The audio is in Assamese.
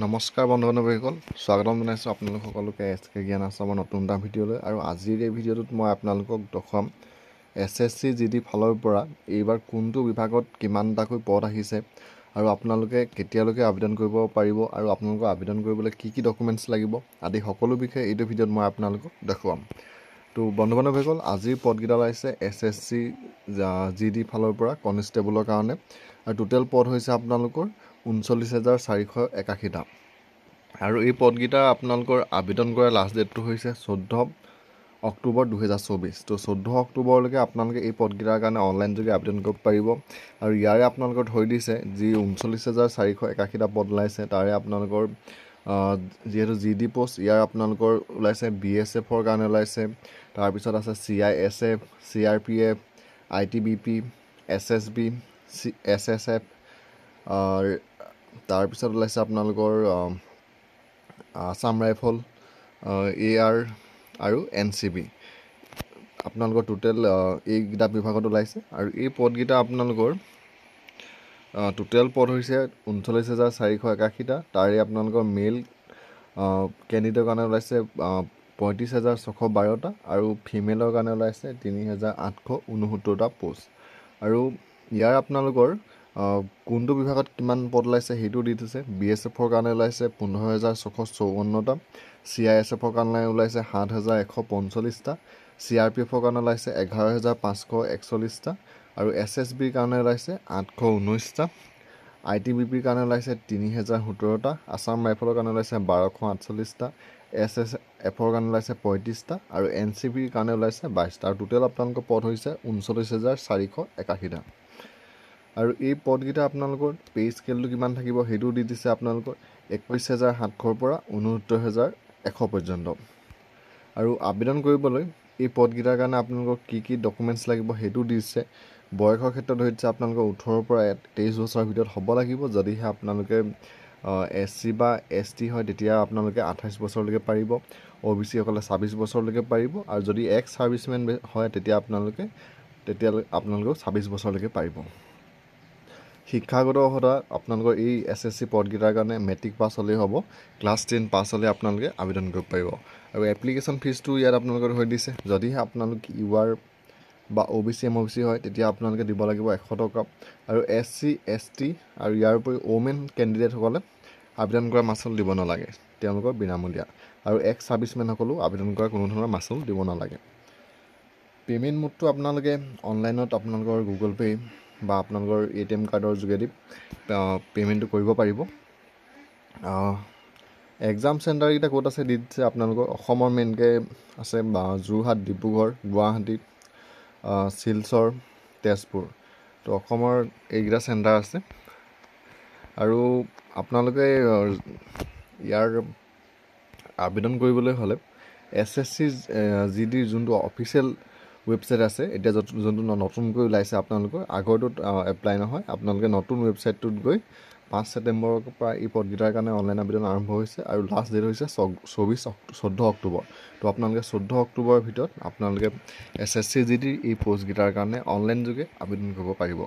নমস্কাৰ বন্ধু-বান্ধৱীসকল, স্বাগতম জনাইছোঁ আপোনালোক সকলোকে SK জ্ঞান আশ্ৰমৰ নতুন এটা ভিডিঅ'লৈ। আৰু আজিৰ এই ভিডিঅ'টোত মই আপোনালোকক দেখুৱাম SSC GD ফালৰ পৰা এইবাৰ কোনটো বিভাগত কিমানটাকৈ পদ আহিছে আৰু আপোনালোকে কেতিয়ালৈকে আবেদন কৰিব পাৰিব আৰু আপোনালোকক আবেদন কৰিবলৈ কি কি ডকুমেণ্টছ লাগিব আদি সকলো বিষয়ে এইটো ভিডিঅ'ত মই আপোনালোকক দেখুৱাম। তো বন্ধু-বান্ধৱীসকল, আজিৰ পদকেইটা ওলাইছে SSC GD ফালৰ পৰা কনষ্টেবলৰ কাৰণে, আৰু টোটেল পদ হৈছে আপোনালোকৰ 39,481টা। আৰু এই পদকেইটা আপোনালোকৰ আবেদন কৰাৰ লাষ্ট ডেটটো হৈছে 14 অক্টোবৰ 2024। তো 14 অক্টোবৰলৈকে আপোনালোকে এই পদকেইটাৰ কাৰণে অনলাইন যোগে আবেদন কৰিব পাৰিব। আৰু ইয়াৰে আপোনালোকৰ থৈ দিছে যি 39,481টা পদ ওলাইছে, তাৰে আপোনালোকৰ যিহেতু GD পোষ্ট ইয়াৰ আপোনালোকৰ ওলাইছে BSFৰ কাৰণে ওলাইছে, তাৰপিছত আছে CISF, CRPF, ITBP, SSB, SSF, তাৰপিছত ওলাইছে আপোনালোকৰ আসাম ৰাইফল, AR আৰু NCB। আপোনালোকৰ টোটেল এইকেইটা বিভাগত ওলাইছে। আৰু এই পদকেইটা আপোনালোকৰ টোটেল পদ হৈছে 39,481টা। তাৰে আপোনালোকৰ মেল কেণ্ডিডেটৰ কাৰণে ওলাইছে 35,612টা আৰু ফিমেলৰ কাৰণে ওলাইছে 3,869টা পোষ্ট। আৰু ইয়াৰ আপোনালোকৰ কোনটো বিভাগত কিমান পদ ওলাইছে সেইটো দি থৈছে। BSFৰ কাৰণে ওলাইছে 15,654টা, CISFৰ কাৰণে ওলাইছে 7,145টা, CRPFৰ কাৰণে ওলাইছে 11,541টা আৰু SSBৰ কাৰণে ওলাইছে 819টা, ITBPৰ কাৰণে ওলাইছে 3,017টা, আসাম ৰাইফলৰ কাৰণে ওলাইছে 1,248টা, SSFৰ কাৰণে ওলাইছে 35টা আৰু NCBৰ কাৰণে ওলাইছে 22টা। আৰু টোটেল আপোনালোকৰ পদ হৈছে 39,481টা। আৰু এই পদকেইটা আপোনালোকৰ পে স্কেলটো কিমান থাকিব সেইটো দি দিছে আপোনালোকৰ 21,700 পৰা 69,100 পৰ্যন্ত। আৰু আবেদন কৰিবলৈ এই পদকেইটাৰ কাৰণে আপোনালোকৰ কি কি ডকুমেণ্টছ লাগিব সেইটো দিছে। বয়সৰ ক্ষেত্ৰত ধৰিছে আপোনালোকৰ 18 পৰা 23 বছৰৰ ভিতৰত হ'ব লাগিব। যদিহে আপোনালোকে SC বা ST হয় তেতিয়া আপোনালোকে 28 বছৰলৈকে পাৰিব, OBC সকলে 26 বছৰলৈকে পাৰিব, আৰু যদি এক্স ছাৰ্ভিচমেন হয় তেতিয়া আপোনালোকে 26 বছৰলৈকে পাৰিব। শিক্ষাগত অৰ্হতা আপোনালোকৰ এই SSC পদকেইটাৰ কাৰণে মেট্ৰিক পাছ হ'লেই হ'ব, ক্লাছ 10 পাছ হ'লে আপোনালোকে আবেদন কৰিব পাৰিব। আৰু এপ্লিকেশ্যন ফিজটো ইয়াত আপোনালোকে হৈ দিছে। যদিহে আপোনালোক UR বা OBC MOBC হয় তেতিয়া আপোনালোকে দিব লাগিব 100 টকা। আৰু SC ST আৰু ইয়াৰ উপৰি ওমেন কেণ্ডিডেটসকলে আবেদন কৰা মাচুল দিব নালাগে, তেওঁলোকৰ বিনামূলীয়া। আৰু এক্স ছাৰ্ভিচমেনসকলেও আবেদন কৰা কোনো ধৰণৰ মাচুল দিব নালাগে। পে'মেণ্ট মোডটো আপোনালোকে অনলাইনত আপোনালোকৰ গুগল পে' বা আপোনালোকৰ ATM কাৰ্ডৰ যোগেদি পে'মেণ্টটো কৰিব পাৰিব। এক্সাম চেণ্টাৰকেইটা ক'ত আছে দি দিছে আপোনালোকৰ। অসমৰ মেইনকৈ আছে যোৰহাট, ডিব্ৰুগড়, গুৱাহাটী, শিলচৰ, তেজপুৰ। তো অসমৰ এইকেইটা চেণ্টাৰ আছে। আৰু আপোনালোকে ইয়াৰ আবেদন কৰিবলৈ হ'লে SSC GD যোনটো অফিচিয়েল ৱেবছাইট আছে, এতিয়া যোনটো নতুনকৈ ওলাইছে আপোনালোকৰ, আগৰটোত এপ্লাই নহয়, আপোনালোকে নতুন ৱেবছাইটটোত গৈ 5 ছেপ্টেম্বৰৰ পৰা এই পদকেইটাৰ কাৰণে অনলাইন আবেদন আৰম্ভ হৈছে আৰু লাষ্ট ডেট হৈছে 14 অক্টোবৰ। তো আপোনালোকে 14 অক্টোবৰৰ ভিতৰত আপোনালোকে SSC GD এই পষ্টকেইটাৰ কাৰণে অনলাইন যোগে আবেদন কৰিব পাৰিব।